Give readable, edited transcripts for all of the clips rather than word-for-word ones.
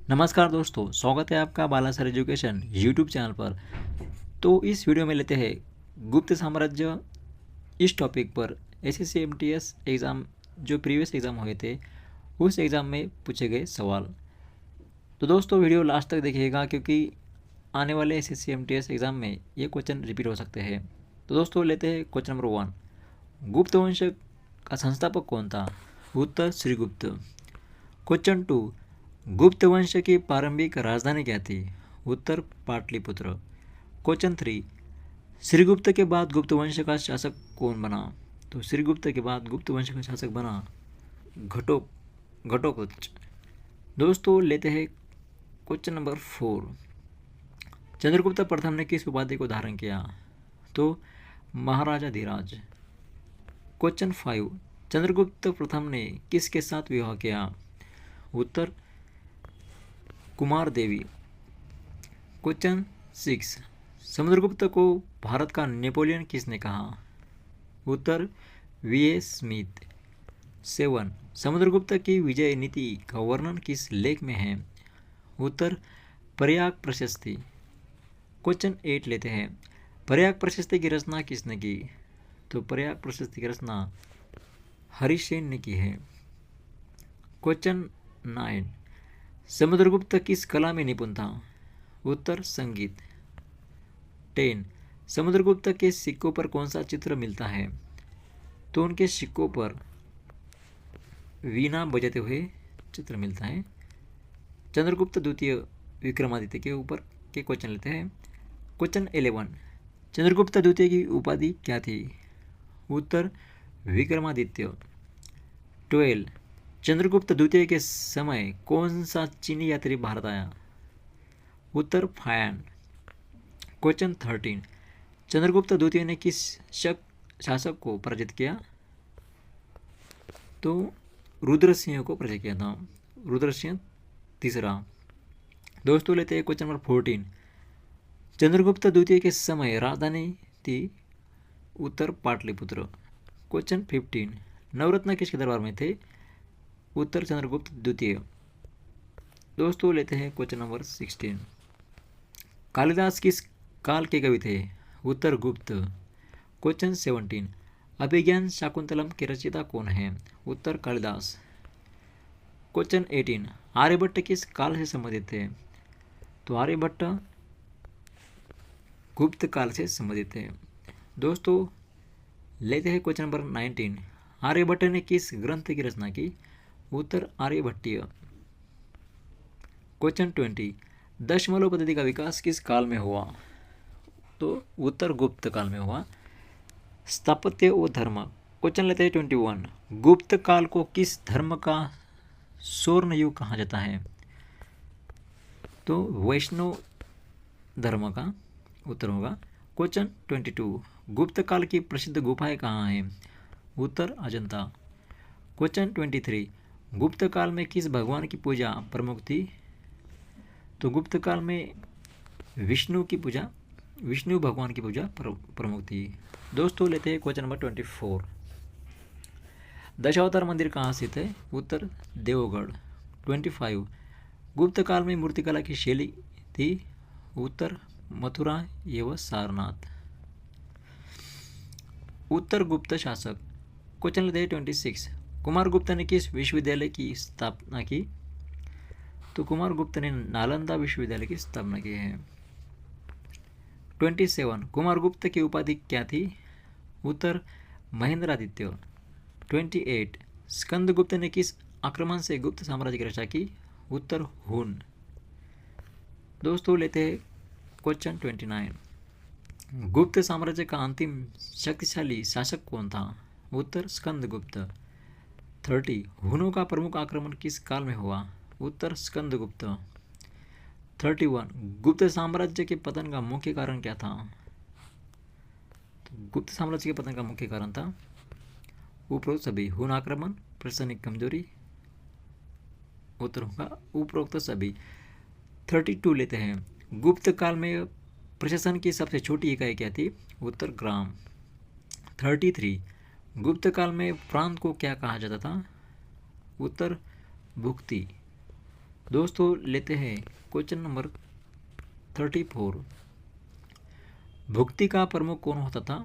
नमस्कार दोस्तों, स्वागत है आपका बाला सर एजुकेशन यूट्यूब चैनल पर। तो इस वीडियो में लेते हैं गुप्त साम्राज्य। इस टॉपिक पर एसएससी एमटीएस एग्ज़ाम जो प्रीवियस एग्ज़ाम हुए थे उस एग्ज़ाम में पूछे गए सवाल। तो दोस्तों वीडियो लास्ट तक देखिएगा क्योंकि आने वाले एसएससी एमटीएस एग्ज़ाम में ये क्वेश्चन रिपीट हो सकते हैं। तो दोस्तों लेते हैं क्वेश्चन नंबर 1। गुप्त वंश का संस्थापक कौन था? उत्तर श्रीगुप्त। क्वेश्चन 2। गुप्त वंश की प्रारंभिक राजधानी क्या थी? उत्तर पाटलिपुत्र। क्वेश्चन 3। श्रीगुप्त के बाद गुप्त वंश का शासक कौन बना? तो श्रीगुप्त के बाद गुप्त वंश का शासक बना घटोत्कच। दोस्तों लेते हैं क्वेश्चन नंबर 4। चंद्रगुप्त प्रथम ने किस उपाधि को धारण किया? तो महाराजा धीराज। क्वेश्चन 5। चंद्रगुप्त प्रथम ने किसके साथ विवाह किया? उत्तर कुमार देवी। क्वेश्चन 6। समुद्रगुप्त को भारत का नेपोलियन किसने कहा? उत्तर वीए स्मिथ। 7। समुद्रगुप्त की विजय नीति का वर्णन किस लेख में है? उत्तर प्रयाग प्रशस्ति। क्वेश्चन 8 लेते हैं। प्रयाग प्रशस्ति की रचना किसने की? तो प्रयाग प्रशस्ति की रचना हरिसेन ने की है। क्वेश्चन 9। समुद्रगुप्त किस कला में निपुण था? उत्तर संगीत। 10। समुद्रगुप्त के सिक्कों पर कौन सा चित्र मिलता है? तो उनके सिक्कों पर वीणा बजाते हुए चित्र मिलता है। चंद्रगुप्त द्वितीय विक्रमादित्य के ऊपर के क्वेश्चन लेते हैं। क्वेश्चन 11। चंद्रगुप्त द्वितीय की उपाधि क्या थी? उत्तर विक्रमादित्य। 12। चंद्रगुप्त द्वितीय के समय कौन सा चीनी यात्री भारत आया? उत्तर फायन। क्वेश्चन 13। चंद्रगुप्त द्वितीय ने किस शासक को पराजित किया? तो रुद्रसिंह को पराजित किया था। रुद्रसिंह तीसरा। दोस्तों लेते हैं क्वेश्चन नंबर 14। चंद्रगुप्त द्वितीय के समय राजधानी थी? उत्तर पाटलिपुत्र। क्वेश्चन 15। नवरत्न किसके दरबार में थे? उत्तर चंद्रगुप्त द्वितीय। दोस्तों लेते हैं क्वेश्चन नंबर 16। कालिदास किस काल के कवि थे? उत्तर गुप्त। क्वेश्चन 17। अभिज्ञान शाकुंतलम के रचयिता कौन है? उत्तर कालिदास। क्वेश्चन 18। आर्यभट्ट किस काल से संबंधित थे? तो आर्यभट्ट गुप्त काल से संबंधित थे। दोस्तों लेते हैं क्वेश्चन नंबर 19। आर्यभट्ट ने किस ग्रंथ की रचना की? उत्तर आर्यभट्टीय। क्वेश्चन 20। दशमलव पद्धति का विकास किस काल में हुआ? तो उत्तर गुप्त काल में हुआ। स्थापत्य व धर्म। क्वेश्चन लेते हैं 21। गुप्त काल को किस धर्म का स्वर्ण युग कहा जाता है? तो वैष्णव धर्म का उत्तर होगा। क्वेश्चन 22। गुप्त काल की प्रसिद्ध गुफाएं कहाँ हैं? उत्तर अजंता। क्वेश्चन 23। गुप्त काल में किस भगवान की पूजा प्रमुख थी? तो गुप्त काल में विष्णु भगवान की पूजा प्रमुख थी। दोस्तों लेते हैं क्वेश्चन नंबर 24। दशावतार मंदिर कहाँ स्थित है? उत्तर देवगढ़। 25। गुप्त काल में मूर्तिकला की शैली थी? उत्तर मथुरा एवं सारनाथ। उत्तर गुप्त शासक। क्वेश्चन लेते हैं 26। कुमार गुप्त ने किस विश्वविद्यालय की स्थापना की? तो कुमार गुप्त ने नालंदा विश्वविद्यालय की स्थापना की है। 27। कुमार गुप्त की उपाधि क्या थी? उत्तर महेंद्रादित्य। 28। स्कंदगुप्त ने किस आक्रमण से गुप्त साम्राज्य की रक्षा की? उत्तर हुन। दोस्तों लेते हैं क्वेश्चन 29। गुप्त साम्राज्य का अंतिम शक्तिशाली शासक कौन था? उत्तर स्कंदगुप्त। 30। हुनों का प्रमुख आक्रमण किस काल में हुआ? उत्तर स्कंदगुप्त। 31। गुप्त साम्राज्य के पतन का मुख्य कारण क्या था? तो गुप्त साम्राज्य के पतन का मुख्य कारण था उपरोक्त सभी। हुन आक्रमण, प्रशासनिक कमजोरी, उत्तर होगा उपरोक्त सभी। 32 लेते हैं। गुप्त काल में प्रशासन की सबसे छोटी इकाई क्या थी? उत्तर ग्राम। 33। गुप्त काल में प्रांत को क्या कहा जाता था? उत्तर भुक्ति। दोस्तों लेते हैं क्वेश्चन नंबर 34। भुक्ति का प्रमुख कौन होता था?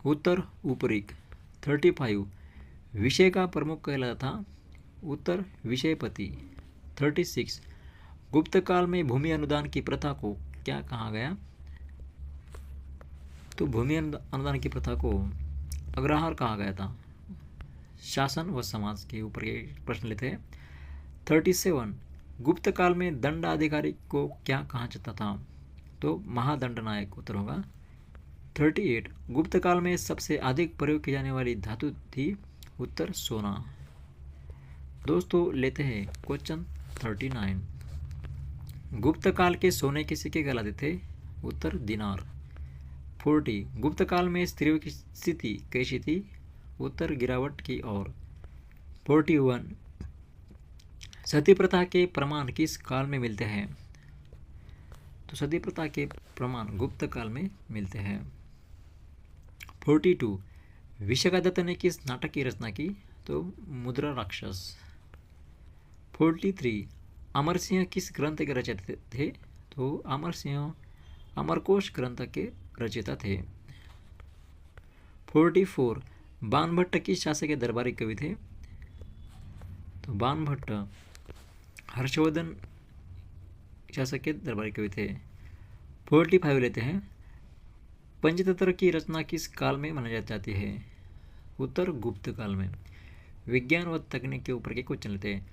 उत्तर ऊपरिक। 35। विषय का प्रमुख कहलाता था? उत्तर विषयपति। 36। गुप्त काल में भूमि अनुदान की प्रथा को क्या कहा गया? तो भूमि अनुदान की प्रथा को अग्रहार कहा गया था। शासन व समाज के ऊपर ये प्रश्न लेते हैं। 37। गुप्त काल में दंडाधिकारी को क्या कहा जाता था? तो महादंड नायक उत्तर होगा। 38। गुप्त काल में सबसे अधिक प्रयोग की जाने वाली धातु थी? उत्तर सोना। दोस्तों लेते हैं क्वेश्चन 39। गुप्त काल के सोने के सिक्के कहलाते थे? उत्तर दिनार। 40। गुप्त काल में स्त्रियों की स्थिति कैसी थी? उत्तर गिरावट की ओर। 41। सती प्रथा के प्रमाण किस काल में मिलते हैं? तो सती प्रथा के प्रमाण गुप्त काल में मिलते हैं। 42। विशाखादत्त ने किस नाटक की रचना की? तो मुद्रा राक्षस। 43। अमर सिंह किस ग्रंथ के रचयिता थे? तो अमर सिंह अमरकोश ग्रंथ के रचयिता थे। 44। बाणभट्ट किस शासक के दरबारी कवि थे? तो बाणभट्ट हर्षवर्धन शासक के दरबारी कवि थे। 45 लेते हैं। पंचतंत्र की रचना किस काल में मानी जाती है? उत्तर गुप्त काल में। विज्ञान व तकनीक के ऊपर के क्वेश्चन लेते हैं।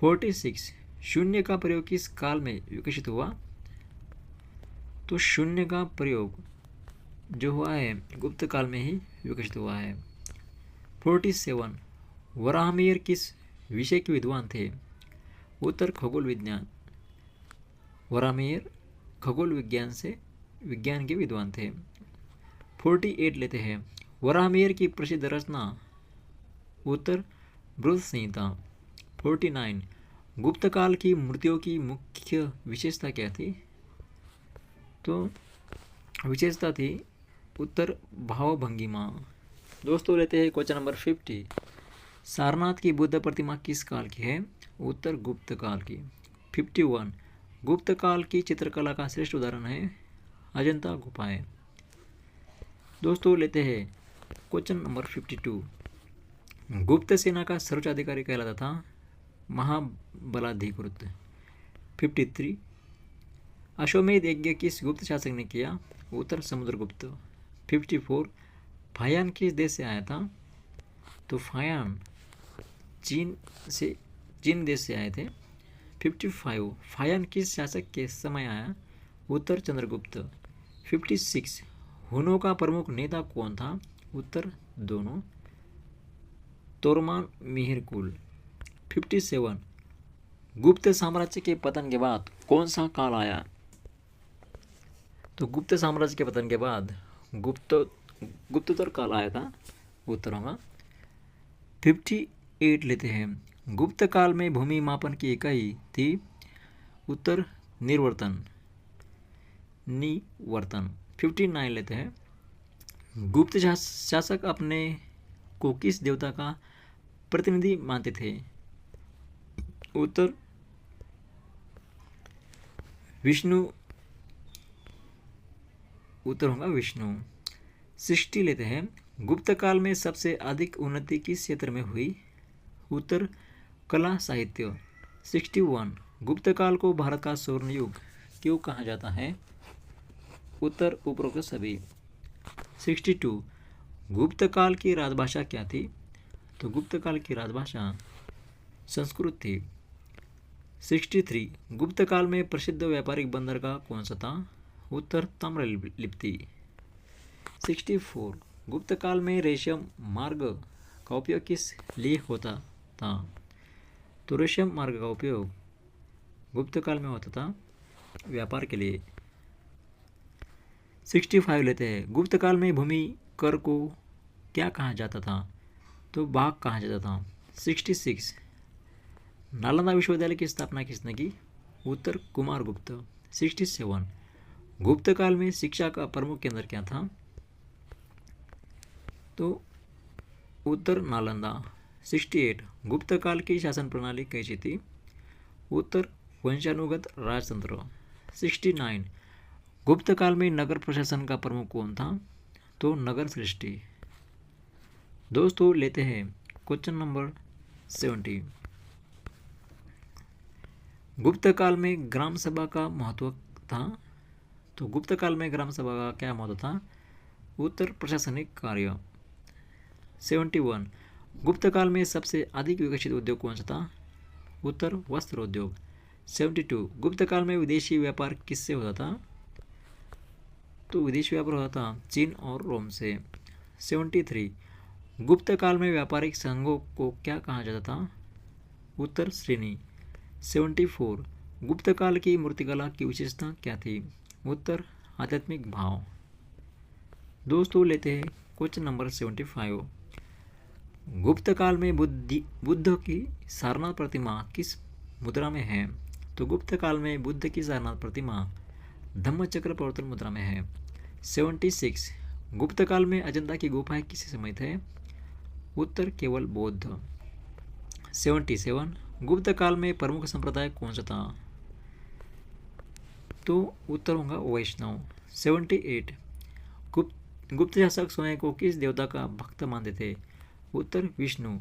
46। शून्य का प्रयोग किस काल में विकसित हुआ? तो शून्य का प्रयोग जो हुआ है गुप्त काल में ही विकसित हुआ है। 47। वराहमिहिर किस विषय के विद्वान थे? उत्तर खगोल विज्ञान। वराहमिहिर खगोल विज्ञान के विद्वान थे। 48 लेते हैं। वराहमिहिर की प्रसिद्ध रचना? उत्तर बृहद संहिता। 49। गुप्त काल की मूर्तियों की मुख्य विशेषता क्या थी? तो विशेषता थी उत्तर भावभंगिमा। दोस्तों लेते हैं क्वेश्चन नंबर 50। सारनाथ की बुद्ध प्रतिमा किस काल की है? उत्तर गुप्त काल की। 51। गुप्त काल की चित्रकला का श्रेष्ठ उदाहरण है अजंता गुफाएं। दोस्तों लेते हैं क्वेश्चन नंबर 52। गुप्त सेना का सर्वोच्च अधिकारी कहलाता था? महाबलाधिकृत। 53। अश्वमेध यज्ञ किस गुप्त शासक ने किया? उत्तर समुद्रगुप्त। 54। फायान किस देश से आया था? तो फायान चीन देश से आए थे। 55। फायान किस शासक के समय आया? उत्तर चंद्रगुप्त। 56। हुनों का प्रमुख नेता कौन था? उत्तर दोनों तोरमान मिहिर कुल। 57। गुप्त साम्राज्य के पतन के बाद कौन सा काल आया? तो गुप्त साम्राज्य के पतन के बाद गुप्तोत्तर काल आया था। उत्तर होगा। 58 लेते हैं। गुप्त काल में भूमि मापन की इकाई थी? उत्तर निर्वर्तन। 59 लेते हैं। गुप्त शासक अपने को किस देवता का प्रतिनिधि मानते थे? उत्तर विष्णु। उत्तर होगा विष्णु। 60 लेते हैं। गुप्त काल में सबसे अधिक उन्नति किस क्षेत्र में हुई? उत्तर कला साहित्य। 61। गुप्त काल को भारत का स्वर्ण युग क्यों कहा जाता है? उत्तर उपरोक्त सभी। 62। गुप्त काल की राजभाषा क्या थी? तो गुप्त काल की राजभाषा संस्कृत थी। 63। गुप्त काल में प्रसिद्ध व्यापारिक बंदरगाह कौन सा था? उत्तर ताम्रलिप्ति। 64। गुप्त काल में रेशम मार्ग का उपयोग किस लिए होता था? तो रेशम मार्ग का उपयोग गुप्त काल में होता था व्यापार के लिए। 65 लेते हैं। गुप्त काल में भूमि कर को क्या कहा जाता था? तो भाग कहा जाता था। 66। नालंदा विश्वविद्यालय की स्थापना किसने की? उत्तर कुमारगुप्त। 67। गुप्त काल में शिक्षा का प्रमुख केंद्र क्या था? तो उत्तर नालंदा। 68। गुप्त काल की शासन प्रणाली कैसी थी? उत्तर वंशानुगत राजतंत्र। 69 गुप्त काल में नगर प्रशासन का प्रमुख कौन था? तो नगर सृष्टि। दोस्तों लेते हैं क्वेश्चन नंबर 70। गुप्त काल में ग्राम सभा का महत्व था। तो गुप्त काल में ग्राम सभा का क्या महत्व था? उत्तर प्रशासनिक कार्य। 71 गुप्त काल में सबसे अधिक विकसित उद्योग कौन सा था? उत्तर वस्त्र उद्योग। 72 गुप्त काल में विदेशी व्यापार किससे होता था? तो विदेशी व्यापार होता था चीन और रोम से। 73 गुप्त काल में व्यापारिक संघों को क्या कहा जाता था? उत्तर श्रेणी। 74 गुप्त काल की मूर्तिकला की विशेषता क्या थी? उत्तर आध्यात्मिक भाव। दोस्तों लेते हैं क्वेश्चन नंबर 75। गुप्त काल में बुद्ध की सारनाथ प्रतिमा किस मुद्रा में है? तो गुप्त काल में बुद्ध की सारनाथ प्रतिमा धम्मचक्र प्रवर्तन मुद्रा में है। 76 गुप्त काल में अजंता की गुफाएं किससे संबंधित है? उत्तर केवल बौद्ध। 77 गुप्त काल में प्रमुख संप्रदाय कौन सा था? तो उत्तर होगा वैष्णव। 78 गुप्त शासक स्वयं को किस देवता का भक्त मानते थे? उत्तर विष्णु।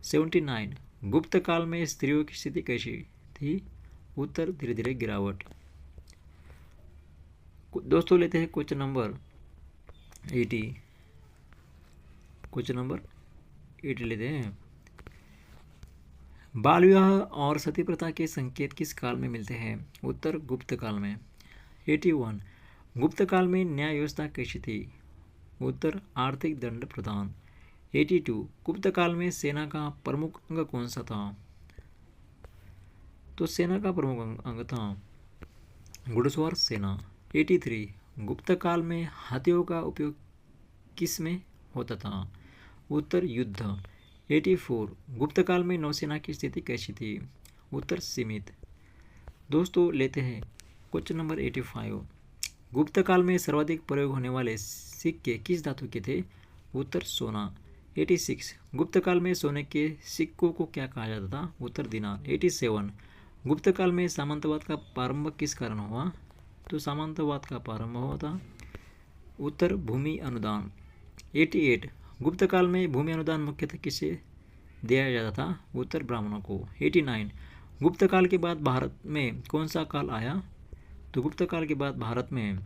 79 गुप्त काल में स्त्रियों की स्थिति कैसी थी? उत्तर धीरे धीरे गिरावट। दोस्तों लेते हैं क्वेश्चन नंबर 80। क्वेश्चन नंबर 80 लेते हैं। बाल विवाह और सती प्रथा के संकेत किस काल में मिलते हैं? उत्तर गुप्त काल में। 81 गुप्त काल में न्याय व्यवस्था कैसी थी? उत्तर आर्थिक दंड प्रदान। 82 गुप्त काल में सेना का प्रमुख अंग कौन सा था? तो सेना का प्रमुख अंग था घुड़सवार सेना। 83 गुप्त काल में हाथियों का उपयोग किस में होता था? उत्तर युद्ध। 84 गुप्त काल में नौसेना की स्थिति कैसी थी? उत्तर सीमित। दोस्तों लेते हैं क्वेश्चन नंबर 85। गुप्त काल में सर्वाधिक प्रयोग होने वाले सिक्के किस धातु के थे? उत्तर सोना। 86 गुप्त काल में सोने के सिक्कों को क्या कहा जाता था? उत्तर दिनार। 87 गुप्त काल में सामंतवाद का प्रारंभ किस कारण हुआ? तो सामंतवाद का प्रारंभ हुआ था उत्तर भूमि अनुदान। 88 गुप्त काल में भूमि अनुदान मुख्यतः किसे दिया जाता था? उत्तर ब्राह्मणों को। 89 गुप्त काल के बाद भारत में कौन सा काल आया? तो गुप्त काल के बाद भारत में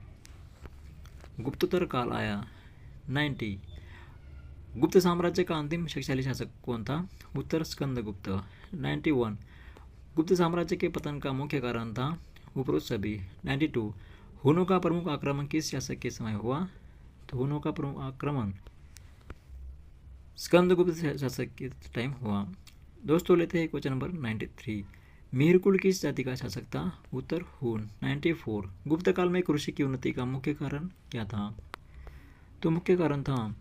गुप्तोत्तर काल आया। 90 गुप्त साम्राज्य का अंतिम शक्तिशाली शासक कौन था? उत्तर स्कंदगुप्त। 91 गुप्त साम्राज्य के पतन का मुख्य कारण था उपरोक्त सभी। 92 हुनों का प्रमुख आक्रमण किस शासक के समय हुआ? तो हुनों का प्रमुख आक्रमण स्कंदगुप्त शासक के टाइम हुआ। दोस्तों लेते हैं क्वेश्चन नंबर 93। मिहिरकुल किस जाति का शासक था? उत्तर हुन। 94 गुप्त काल में कृषि की उन्नति का मुख्य कारण क्या था? तो मुख्य कारण था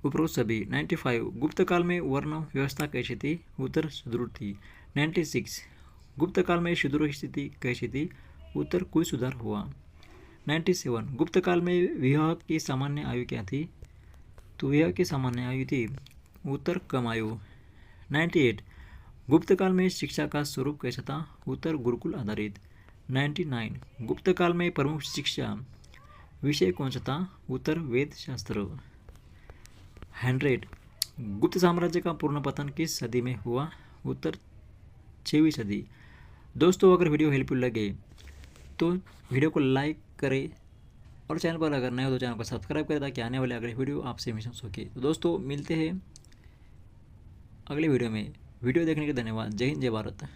उपरोक्त सभी। 95 गुप्त काल में वर्ण व्यवस्था कैसी थी? उत्तर सुदृढ़ थी। 96 गुप्त काल में शूद्रों की स्थिति कैसी थी? उत्तर कोई सुधार हुआ। 97 गुप्त काल में विवाह की सामान्य आयु क्या थी? तो विवाह की सामान्य आयु थी उत्तर कम आयु। 98 गुप्त काल में शिक्षा का स्वरूप कैसा था? उत्तर गुरुकुल आधारित। 99 गुप्त काल में प्रमुख शिक्षा विषय कौन सा था? उत्तर वेद शास्त्र। 100 गुप्त साम्राज्य का पूर्ण पतन किस सदी में हुआ? उत्तर 6वीं सदी। दोस्तों अगर वीडियो हेल्पफुल लगे तो वीडियो को लाइक करें और चैनल पर अगर नए हो तो चैनल को सब्सक्राइब करें ताकि आने वाले अगले वीडियो आपसे मिस हो सके। तो दोस्तों मिलते हैं अगले वीडियो में। वीडियो देखने के लिए धन्यवाद। जय हिंद जय भारत।